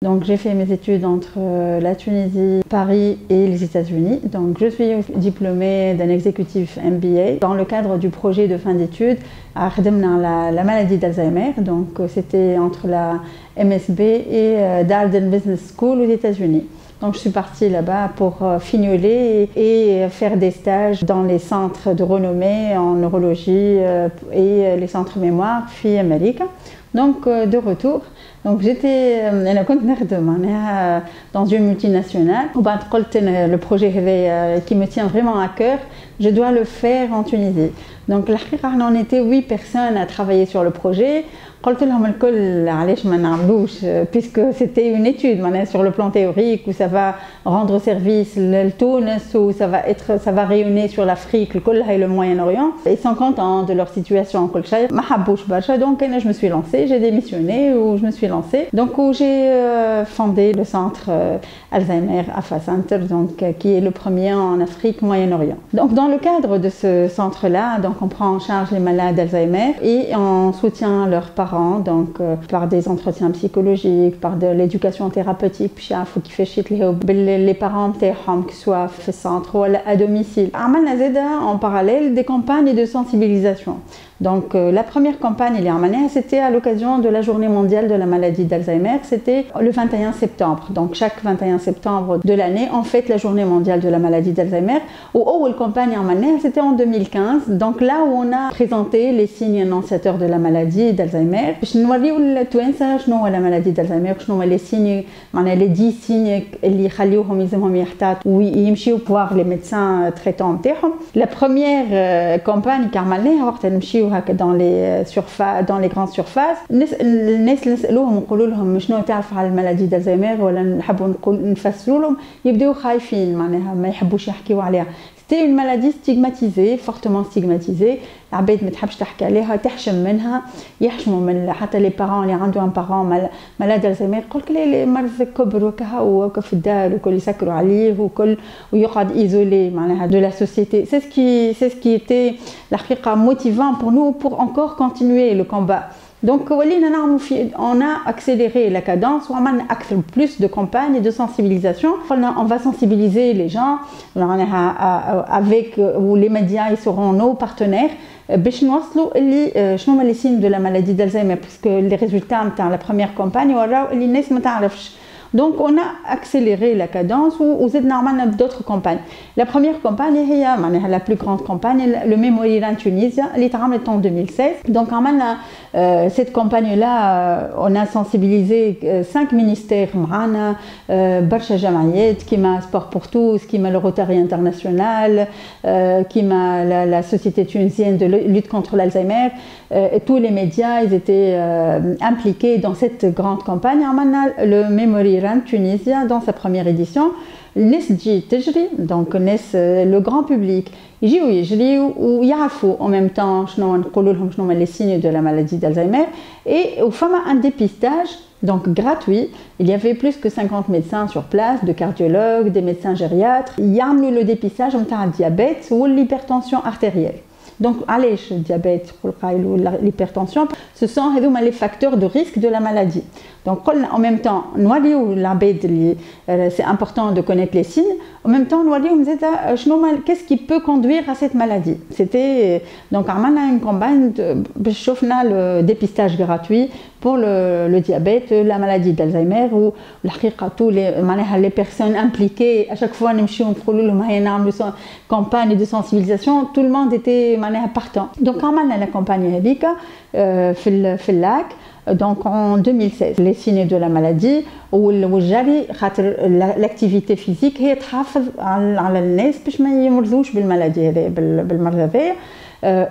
Donc j'ai fait mes études entre la Tunisie, Paris et les États-Unis. Donc je suis diplômée d'un exécutif MBA dans le cadre du projet de fin d'études à la maladie d'Alzheimer. Donc c'était entre la MSB et Darden Business School aux États-Unis. Donc je suis partie là-bas pour fignoler et faire des stages dans les centres de renommée en neurologie et les centres mémoire puis Amérique. Donc de retour, donc j'étais dans une multinationale. Le projet qui me tient vraiment à cœur, je dois le faire en Tunisie. Donc on était 8 personnes à travailler sur le projet. Puisque c'était une étude sur le plan théorique où ça va rendre service à Tunis, où ça va rayonner sur l'Afrique et le Moyen-Orient. Ils sont contents de leur situation. Donc je me suis lancée, j'ai démissionné ou je me suis lancée. Donc j'ai fondé le centre Alzheimer AFA Center, donc qui est le premier en Afrique Moyen-Orient. Donc dans le cadre de ce centre-là, donc on prend en charge les malades d'Alzheimer et on soutient leurs parents. Donc par des entretiens psychologiques, par de l'éducation thérapeutique, puis qui fait les parents que ce soit في centre ou à domicile. En parallèle des campagnes de sensibilisation. Donc la première campagne c'était à l'occasion de la journée mondiale de la maladie d'Alzheimer, c'était le 21 septembre. Donc chaque 21 septembre de l'année, on fête la journée mondiale de la maladie d'Alzheimer. La campagne c'était en 2015. Donc là où on a présenté les signes annonciateurs de la maladie d'Alzheimer. Je nous la maladie d'Alzheimer, les signes, les 10 signes اللي يخليوهم يلزمهم يحتاطوا ويمشيوا voir les médecins traitants نتاعهم. La première campagne كعملناها وقت نمشيو dans les grandes surfaces. الناس اللي نسالوهم ونقولوا لهم شنو تعرف على المالادي دالزايمر ولا نحبوا نفسروا لهم يبداو خايفين معناها ما يحبوش يحكيوا عليها. C'était une maladie stigmatisée, fortement stigmatisée. العباد ما تحبش تحكي عليها، تحشم منها، يحشموا من حتى les parents اللي عندهم parents malades d'Alzheimer يقول لك لا مرض كبر وكا في الدار وكل يسكروا عليه وكل ويقعد isolé معناها de la société. C'est ce qui était الحقيقة motivant pour nous pour encore continuer le combat. Donc on a accéléré la cadence, on a plus de campagnes de sensibilisation. On va sensibiliser les gens avec où les médias ils seront nos partenaires. Les signes de la maladie d'Alzheimer, puisque les résultats de la première campagne donc on a accéléré la cadence ou normalement d'autres campagnes. La première campagne est la plus grande campagne, le Memory Run Tunisia, elle est en 2016. Donc cette campagne-là, on a sensibilisé 5 ministères, Barsha Jamayet, qui m'a Sport pour tous, qui m'a le Rotary International, qui m'a la Société tunisienne de lutte contre l'Alzheimer. Et tous les médias ils étaient impliqués dans cette grande campagne. Le Memory Run Tunisia dans sa première édition. Donc le grand public يجيو يعرفوا en même temps شنو نقولوا لهم شنو les signes de la maladie d'Alzheimer et au fond un dépistage donc gratuit. Il y avait plus que 50 médecins sur place, de cardiologues, des médecins gériatres. يعملوا le dépistage نتاع الdiabète ou l'hypertension artérielle. Donc, le diabète, l'hypertension, ce sont les facteurs de risque de la maladie. Donc, en même temps, c'est important de connaître les signes. En même temps, qu'est-ce qui peut conduire à cette maladie? C'était donc une campagne de le dépistage gratuit pour le diabète, la maladie d'Alzheimer ou tous les personnes impliquées. À chaque fois, nous avons une campagne de sensibilisation. Tout le monde était partant. Donc, on a la campagne في lac. Donc en 2016, les signes de la maladie ou l'activité physique هي تحافظ على الناس باش ما يمرضوش بالمالادي هذه بالمرض هذايا.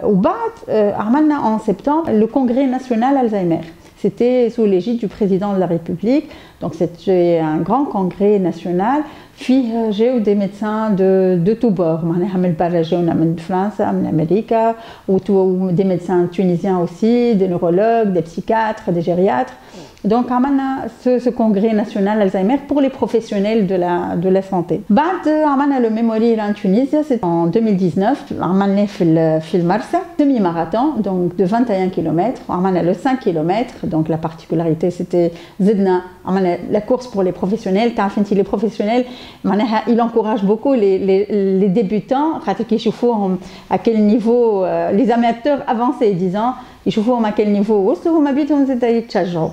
وبعد عملنا en septembre le congrès national Alzheimer. C'était sous l'égide du président de la République. Donc c'était un grand congrès national فيه جاو des médecins de tous bords معناها من برا جاونا من فرنسا من أمريكا des médecins tunisiens aussi des neurologues des psychiatres des gériatres. Donc عملنا ce congrès national Alzheimer pour les professionnels de la santé. بعد عملنا le mémorial en Tunisie, c'est en 2019 عملناه في المرسى semi-marathon donc de 21 km. عملنا le 5 km donc la particularité c'était زدنا عملنا la course pour les professionnels. تعرف انت les professionnels معناها il encourage beaucoup les débutants خاطر كيشوفوهم à quel niveau les amateurs avancés disons يشوفوهم à quel niveau وصلوا هما بيدهم زاد يتشجعوا.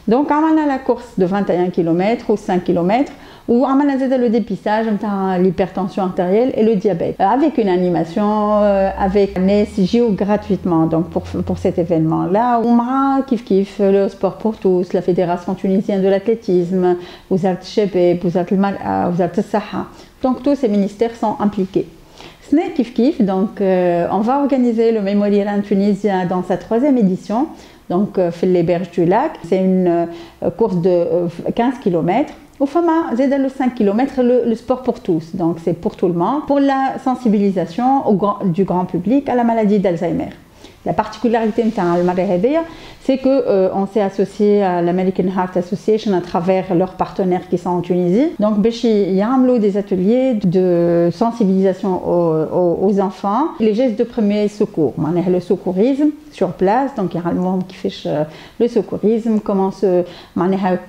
Donc on a la course de 21 km ou 5 km où on a le dépistage de l'hypertension artérielle et le diabète avec une animation avec un ECG gratuitement donc pour cet événement là on a kif le sport pour tous la fédération tunisienne de l'athlétisme Wizard Chebeb Wizard Saha donc tous ces ministères sont impliqués. Kif donc on va organiser le mémorial en Tunisie dans sa 3e édition. Donc, les berges du lac, c'est une course de 15 km. Au FAMA, c'est le 5 km, le sport pour tous. Donc, c'est pour tout le monde, pour la sensibilisation du grand public à la maladie d'Alzheimer. La particularité de c'est qu'on s'est associé à l'American Heart Association à travers leurs partenaires qui sont en Tunisie. Donc, il y a des ateliers de sensibilisation aux enfants, les gestes de premier secours, le secourisme sur place. Donc, il y a un monde qui fait le secourisme,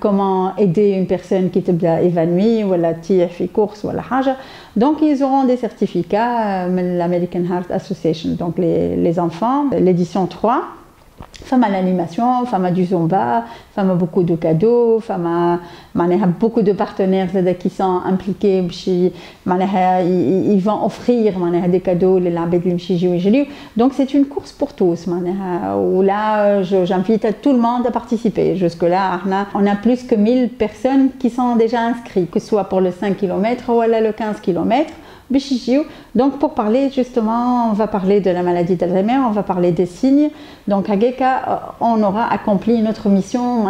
comment aider une personne qui est évanouie, ou la fait course, ou la haja. Donc, ils auront des certificats de l'American Heart Association. Donc, les enfants, l'édition 3. Femme à l'animation, femme à du zumba, femme à beaucoup de cadeaux, femme à beaucoup de partenaires qui sont impliqués. Ils vont offrir des cadeaux les donc c'est une course pour tous. Où là, j'invite tout le monde à participer. Jusque là, on a plus que 1000 personnes qui sont déjà inscrites, que ce soit pour le 5 km ou le 15 km. Donc pour parler justement, on va parler de la maladie d'Alzheimer, on va parler des signes. Donc à Geka, on aura accompli notre mission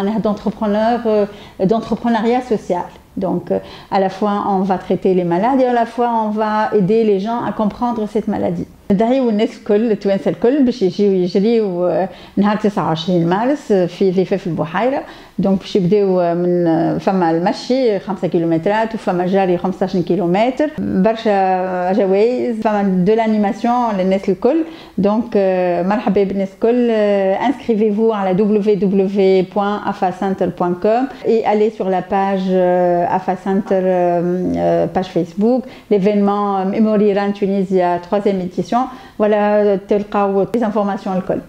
d'entrepreneuriat social. Donc à la fois on va traiter les malades et à la fois on va aider les gens à comprendre cette maladie. ندعيو الناس الكل التوانسه الكل باش يجيو يجريو نهار 29 مارس في ضفاف البحيره. دونك باش يبداو من فما المشي 5 كيلومترات وفما جري 15 كيلومتر برشا جوائز فما دو لانيماسيون للناس الكل. دونك مرحبا بالناس الكل. inscrivez-vous à la www.afacenter.com et allez sur la page Afacenter page Facebook l'événement Mémorial en Tunisie 3e édition. Voilà, تلقاو les informations الكل.